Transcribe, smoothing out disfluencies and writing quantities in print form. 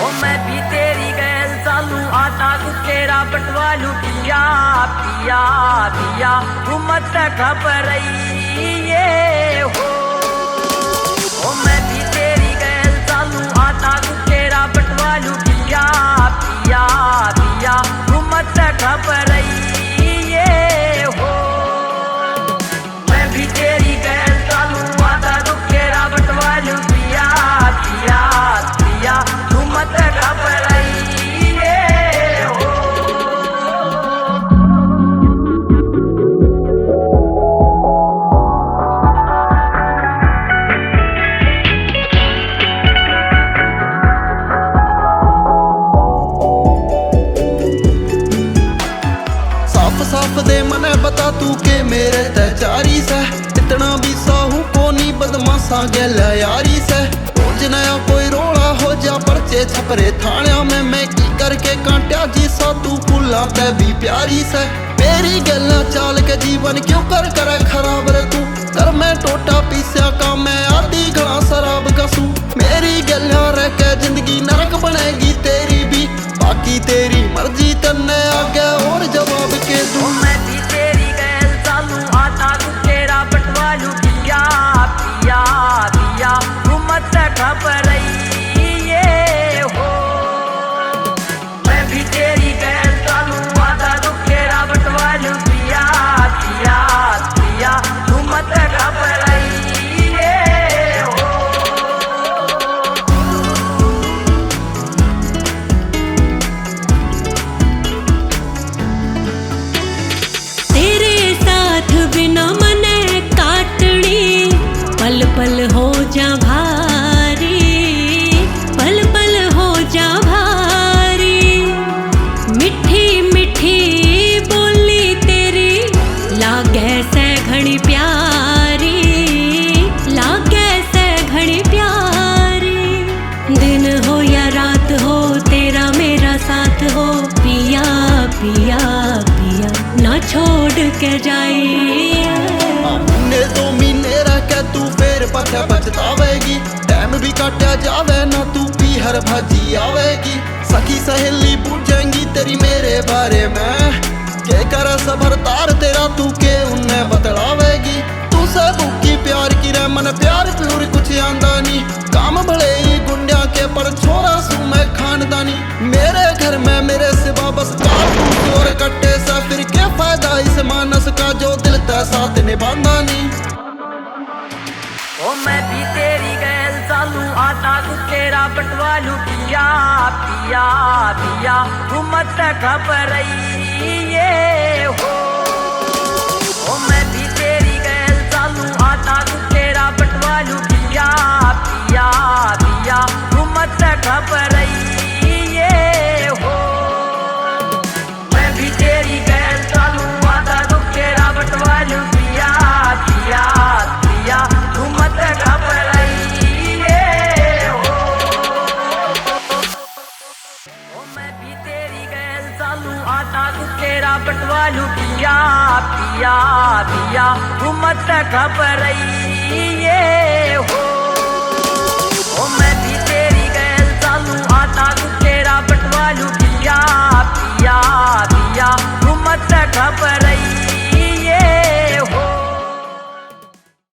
ओ मैं भी तेरी गैल चालू आटा कुकेरा बटवालू पिया पिया पिया तू मत घबराई ये हो। ओ मैं भी तेरी गैल चालू आटा कुकेरा बटवालू पिया पिया पिया तू मत घबराई ये हो। मैं भी तेरी गैल चालू आटा कुकेरा बटवालू पिया पिया पिया तू मत घबराई ये हो। साफ साफ दे मने बता तू के मेरे तैचारी से इतना भी साहू को नहीं बदमाशा गैल यारी से। रोज नया कोई रोड़ा हो जा पर्चे छपरे थाणिया में मैं की करके कांट्या जी सा तू फूला ते भी प्यारी से। मेरी गैला चाल के जीवन क्यों कर करे खराब रे तू कर मैं टोटा पीसा का मैं आधी घड़ा शराब कसू। मेरी गैला रह के जिंदगी नरक बनेगी तेरी भी बाकी तेरी मर्जी तन्ने आगे और जवाब के ओ दूं। मैं भी तेरी गैल चालू आटा कुकेरा बटवालू पिया पिया पिया तू मत घबराई ये हो। मैं भी तेरी गैल चालू आटा कुकेरा बटवालू पिया पिया पिया तू मत घबराई ये हो। तेरे साथ बिना मने काटनी पल पल हो जा भारी पल पल हो जा भारी। मिठी मिठी बोली तेरी लागे से घणी प्यारी लागे से घणी प्यारी। दिन हो या रात हो तेरा मेरा साथ हो पिया पिया पिया ना छोड़ के जाइए। महीने दो महीने रह के तू फिर पछे पछतावेगी टाइम भी काटा जावे ना तू पीहर भाजी आवेगी। सखी सहेली पूछेंगी तेरी मेरे बारे में के कर सबरदार तेरा तू के उन्हें बतलावेगी। तू से भूखी प्यार की रे मन प्यार प्यूर कुछ आंदा नहीं काम भले ही गुंडिया के पर छोरा सू मैं खानदानी। मेरे घर में मेरे सिवा बस कारतूस और कट्टे सा फिर क्या फायदा इस मानस का जो दिल ते साथ निभांदा नहीं। ओ मैं भी तेरी गैल चालू आटा कुकेरा बटवालू पिया पिया पिया तू मत घबराई ये हो। ओ मैं भी तेरी गैल चालू आटा कुकेरा बटवालू पिया पिया पिया तू मत घबराई ये हो। मैं भी तेरी गैल चालू आटा कुकेरा बटवालू पिया पिया पिया तू मत घबराई ये हो। ओ मैं भी तेरी गैल चालू आटा कुकेरा बटवालू पिया पिया पिया तू मत घबराई ये हो। ओ मैं